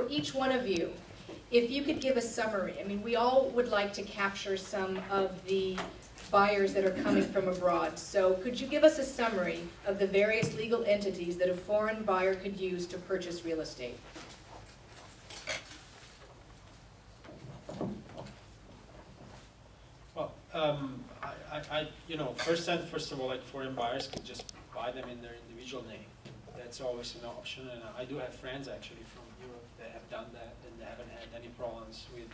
for each one of you, if you could give a summary. I mean, we all would like to capture some of the buyers that are coming from abroad. So could you give us a summary of the various legal entities that a foreign buyer could use to purchase real estate? Well, first of all, like foreign buyers could just buy them in their individual name. That's always an option, and I do have friends actually from Europe that have done that, and they haven't had any problems with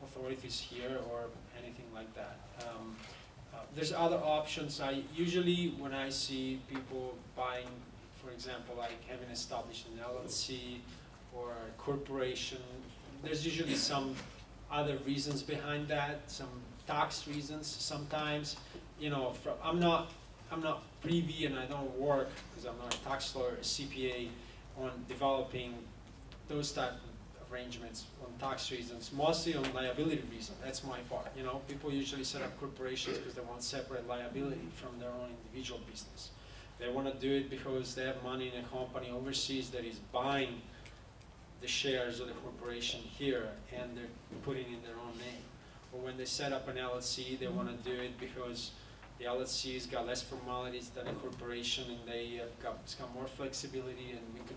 authorities here or anything like that. There's other options. Usually when I see people buying, for example, like having established an LLC or a corporation, there's usually some other reasons behind that, some tax reasons sometimes. I'm not privy, and I don't work, because I'm not a tax lawyer, a CPA, on developing those type of arrangements on tax reasons, mostly on liability reasons. That's my part. People usually set up corporations because they want separate liability from their own individual business. They want to do it because they have money in a company overseas that is buying the shares of the corporation here, and they're putting in their own name. Or when they set up an LLC, they want to do it because the LLC's got less formalities than a corporation, and it's got more flexibility. And we could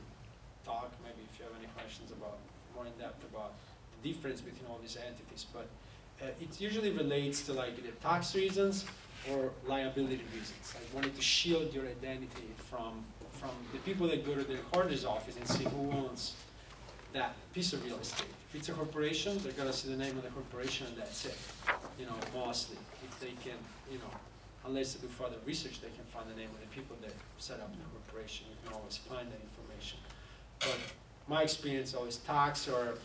talk maybe if you have any questions about more in depth about the difference between all these entities. But it usually relates to like either tax reasons or liability reasons, like wanting to shield your identity from the people that go to the recorder's office and see who owns that piece of real estate. If it's a corporation, they're going to see the name of the corporation, and that's it. Mostly, if they can, unless they do further research, they can find the name of the people that set up the corporation. You can always find that information. But my experience always tax or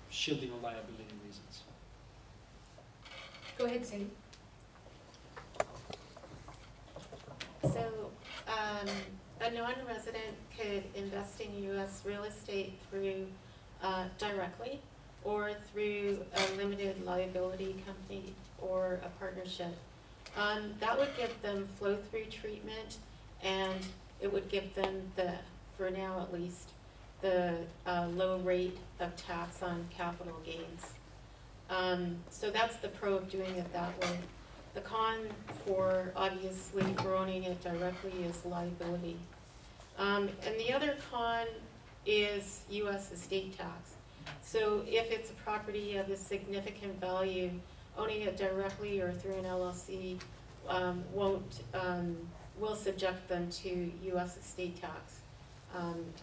shielding or liability reasons. Go ahead, Cindy. So a non-resident could invest in U.S. real estate through directly or through a limited liability company or a partnership. That would give them flow-through treatment, and it would give them for now at least, the low rate of tax on capital gains. So that's the pro of doing it that way. The con for owning it directly is liability. And the other con is U.S. estate tax. So if it's a property of a significant value, owning it directly or through an LLC will subject them to U.S. estate tax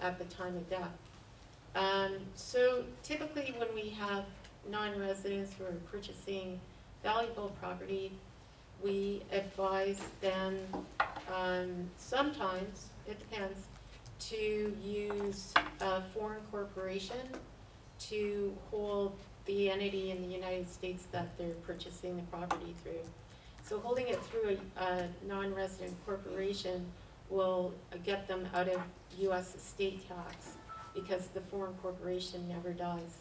at the time of death. So typically when we have non-residents who are purchasing valuable property, we advise them, sometimes, it depends, to use a foreign corporation to hold the entity in the United States that they're purchasing the property through. So holding it through a non-resident corporation will get them out of U.S. estate tax because the foreign corporation never dies.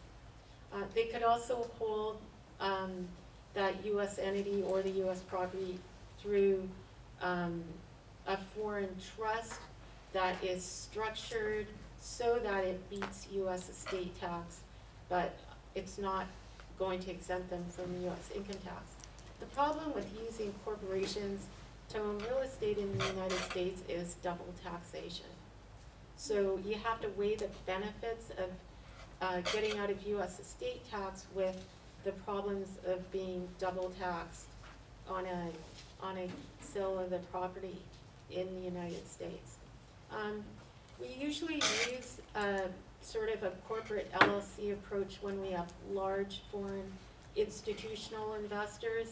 They could also hold that U.S. entity or the U.S. property through a foreign trust that is structured so that it beats U.S. estate tax, but it's not going to exempt them from U.S. income tax. The problem with using corporations to own real estate in the United States is double taxation. So you have to weigh the benefits of getting out of U.S. estate tax with the problems of being double taxed on a sale of the property in the United States. We usually use sort of a corporate LLC approach when we have large foreign institutional investors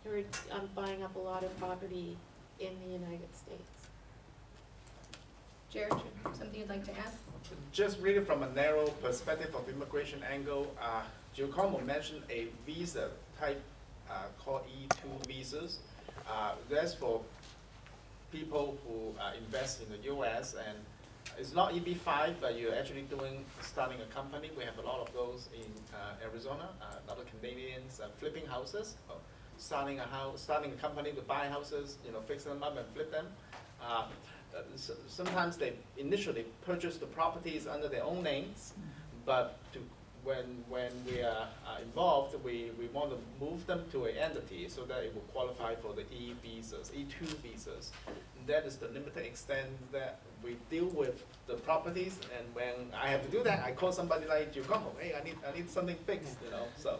who are buying up a lot of property in the United States. Jared, something you'd like to add? Just really from a narrow perspective of immigration angle, Giacomo mentioned a visa type called E2 visas. That's for people who invest in the U.S. and it's not EB5, but you're actually starting a company. We have a lot of those in Arizona. A lot of Canadians flipping houses, starting a company to buy houses, fix them up and flip them. sometimes they initially purchase the properties under their own names, but when we are involved, we want to move them to an entity so that it will qualify for the E visas, E2 visas. And that is the limited extent that we deal with the properties. And when I have to do that, I call somebody like Giacomo. Hey, I need something fixed, you know. So.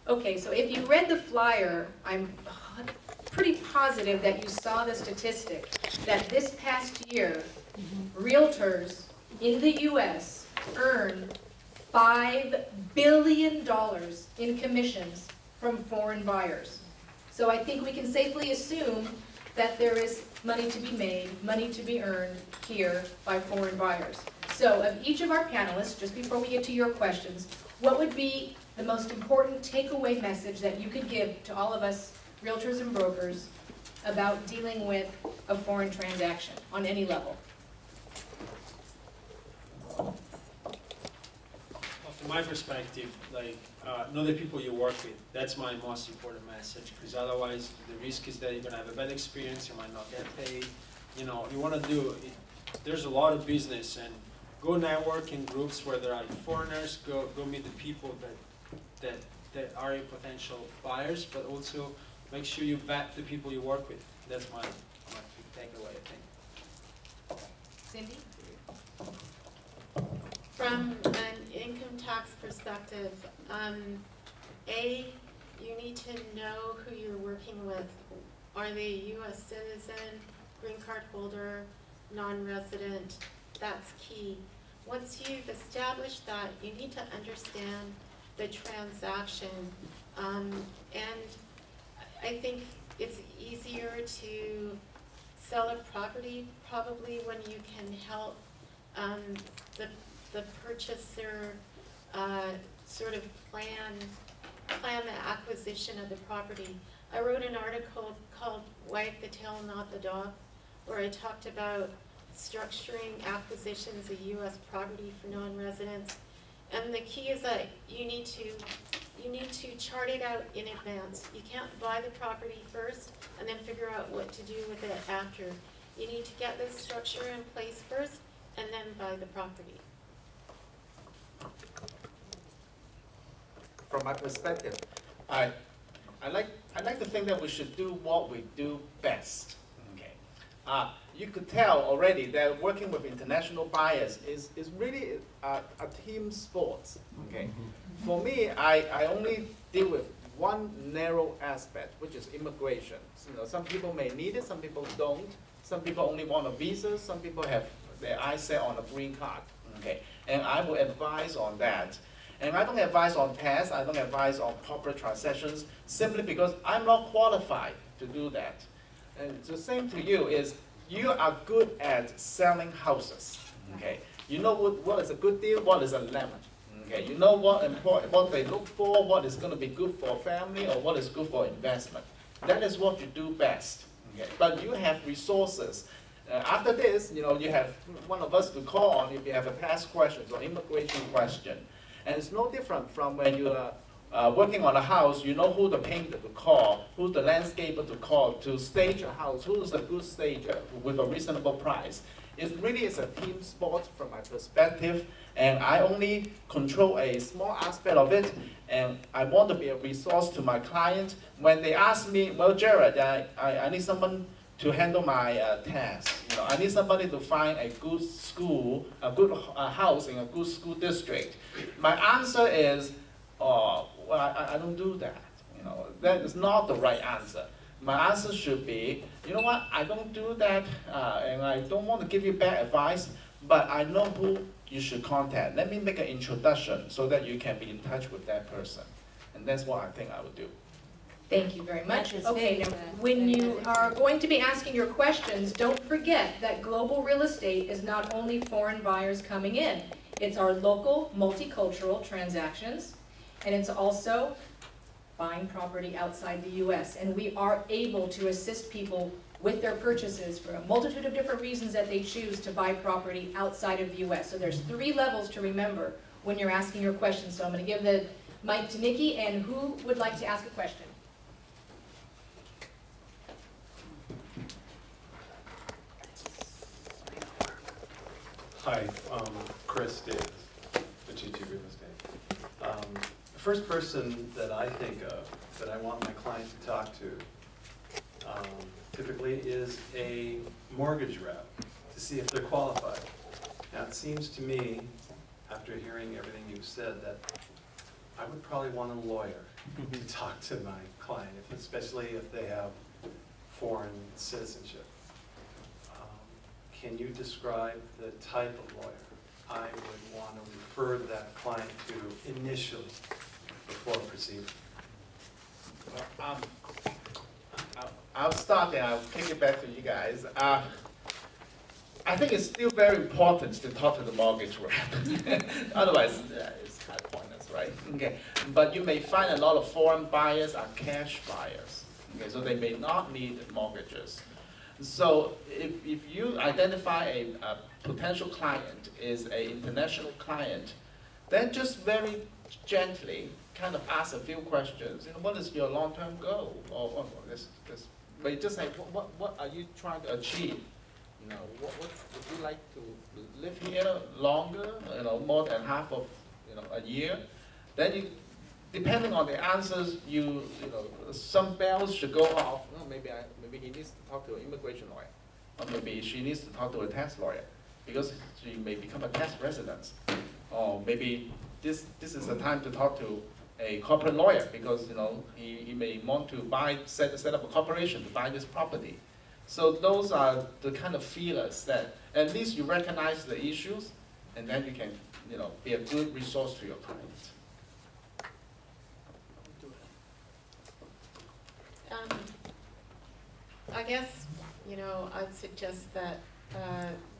Okay, so if you read the flyer, I'm pretty positive that you saw the statistic that this past year, realtors in the US earned $5 billion in commissions from foreign buyers. So I think we can safely assume that there is money to be made, money to be earned here by foreign buyers. So of each of our panelists, just before we get to your questions, what would be the most important takeaway message that you could give to all of us realtors and brokers about dealing with a foreign transaction on any level? From my perspective, like, know the people you work with. That's my most important message, because otherwise the risk is that you're going to have a bad experience, you might not get paid. You know, you want to do it. There's a lot of business, and go network in groups where there are foreigners, go meet the people that are potential buyers, but also make sure you vet the people you work with. That's my big takeaway, I think. Cindy? From an income tax perspective, you need to know who you're working with. Are they a U.S. citizen, green card holder, non-resident? That's key. Once you've established that, you need to understand the transaction. And I think it's easier to sell a property probably when you can help the purchaser sort of plan the acquisition of the property. I wrote an article called Wag the Tail, Not the Dog, where I talked about structuring acquisitions of U.S. property for non-residents. And the key is that you need to chart it out in advance. You can't buy the property first and then figure out what to do with it after. You need to get the structure in place first and then buy the property. From my perspective, I like to think that we should do what we do best. Okay, you could tell already that working with international buyers is really a team sport. Okay, for me, I only deal with one narrow aspect, which is immigration. You know, some people may need it, some people don't. Some people only want a visa. Some people have their eyes set on a green card. Okay, and I will advise on that. And I don't advise on tax, I don't advise on corporate transactions, simply because I'm not qualified to do that. And the same to you is, you are good at selling houses. Okay, you know what is a good deal, what is a lemon. Okay, you know what they look for, what is going to be good for a family, or what is good for investment. That is what you do best. Okay, but you have resources. After this, you know, you have one of us to call on if you have a tax question or immigration question. And it's no different from when you are working on a house. You know who the painter to call, who's the landscaper to call to stage a house, who's a good stager with a reasonable price. It really is a team sport from my perspective, and I only control a small aspect of it, and I want to be a resource to my client. When they ask me, well, Jared, I need someone to handle my tax. You know, I need somebody to find a good school, a good house in a good school district. My answer is, well, I don't do that. You know, that is not the right answer. My answer should be, you know what, I don't do that, and I don't want to give you bad advice, but I know who you should contact. Let me make an introduction so that you can be in touch with that person. And that's what I think I would do. Thank you very much. That is Okay, very now, good. when Very you good. are going to be asking your questions, don't forget that global real estate is not only foreign buyers coming in. It's our local multicultural transactions, and it's also buying property outside the U.S. And we are able to assist people with their purchases for a multitude of different reasons that they choose to buy property outside of the U.S. So there's 3 levels to remember when you're asking your questions. So I'm going to give the mic to Nikki, and who would like to ask a question? Hi, Chris Davis, the GT Real Estate. The first person that I think of that I want my client to talk to typically is a mortgage rep to see if they're qualified. Now, it seems to me, after hearing everything you've said, that I would probably want a lawyer to talk to my client, especially if they have foreign citizenship. Can you describe the type of lawyer I would want to refer that client to initially before proceeding? I'll start and I'll kick it back to you guys. I think it's still very important to talk to the mortgage rep. Otherwise, it's kind of pointless, right? Okay. But you may find a lot of foreign buyers are cash buyers. Okay, so they may not need mortgages. So if you identify a potential client is an international client, then just very gently kind of ask a few questions. You know, what is your long-term goal? Or this. But you just say, what are you trying to achieve? You know, what would you like to live here longer? You know, more than half of a year. Then you, depending on the answers, you know, some bells should go off. Oh, maybe he needs to talk to an immigration lawyer, or maybe she needs to talk to a tax lawyer because she may become a tax resident, or maybe this is the time to talk to a corporate lawyer because he may want to set up a corporation to buy this property. So those are the kind of feelers that at least you recognize the issues, and then you can be a good resource to your clients. I guess, I'd suggest that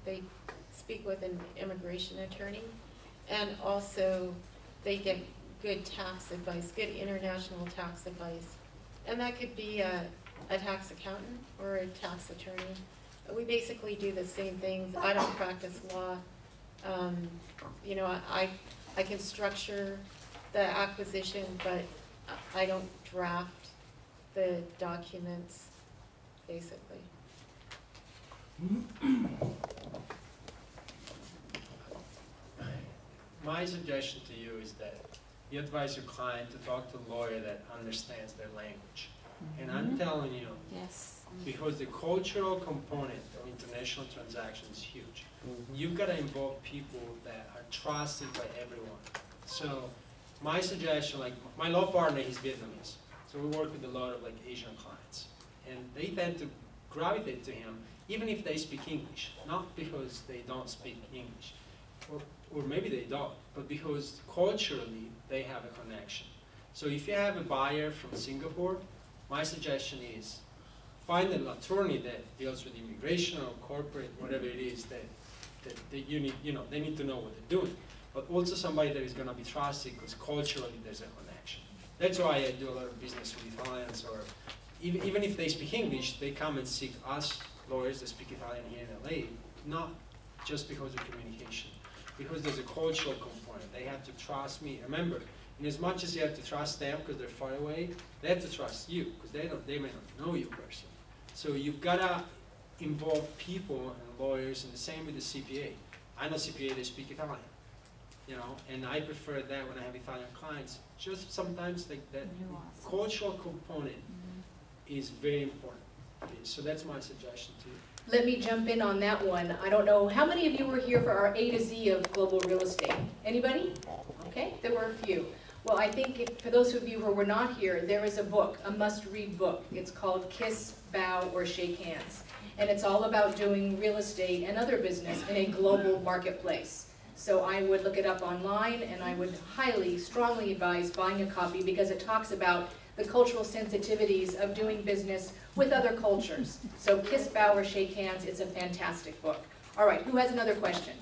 they speak with an immigration attorney, and also they get good tax advice, good international tax advice. And that could be a tax accountant or a tax attorney. We basically do the same things. I don't practice law. I can structure the acquisition, but I don't draft the documents, basically. My suggestion to you is that you advise your client to talk to a lawyer that understands their language. And I'm telling you, Yes. because the cultural component of international transactions is huge. You've got to involve people that are trusted by everyone. So my suggestion, like my law partner, he's Vietnamese. So we work with a lot of Asian clients. And they tend to gravitate to him even if they speak English. Not because they don't speak English, or maybe they don't, but because culturally they have a connection. So if you have a buyer from Singapore, my suggestion is find an attorney that deals with immigration or corporate, whatever it is that you need, they need to know what they're doing. But also somebody that is going to be trusted because culturally there's a connection. That's why I do a lot of business with Italians, or even if they speak English, they come and seek us lawyers that speak Italian here in LA, not just because of communication, because there's a cultural component. They have to trust me. Remember, in as much as you have to trust them because they're far away, they have to trust you because they may not know you personally. So you've got to involve people and lawyers, and the same with the CPA. I know CPA, they speak Italian, and I prefer that when I have Italian clients. Just sometimes that cultural component is very important. So that's my suggestion to you. Let me jump in on that one. I don't know, how many of you were here for our A to Z of global real estate? Anybody? Okay, there were a few. Well, I think for those of you who were not here, there is a book, a must-read book. It's called Kiss, Bow, or Shake Hands. And it's all about doing real estate and other business in a global marketplace. So I would look it up online, and I would highly, strongly advise buying a copy because it talks about the cultural sensitivities of doing business with other cultures. So Kiss, Bow, or Shake Hands, it's a fantastic book. All right, who has another question?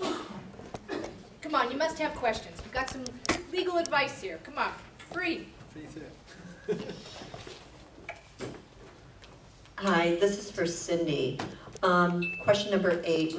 Come on, you must have questions. We've got some legal advice here. Come on, free. Hi, this is for Cindy. Question number 8.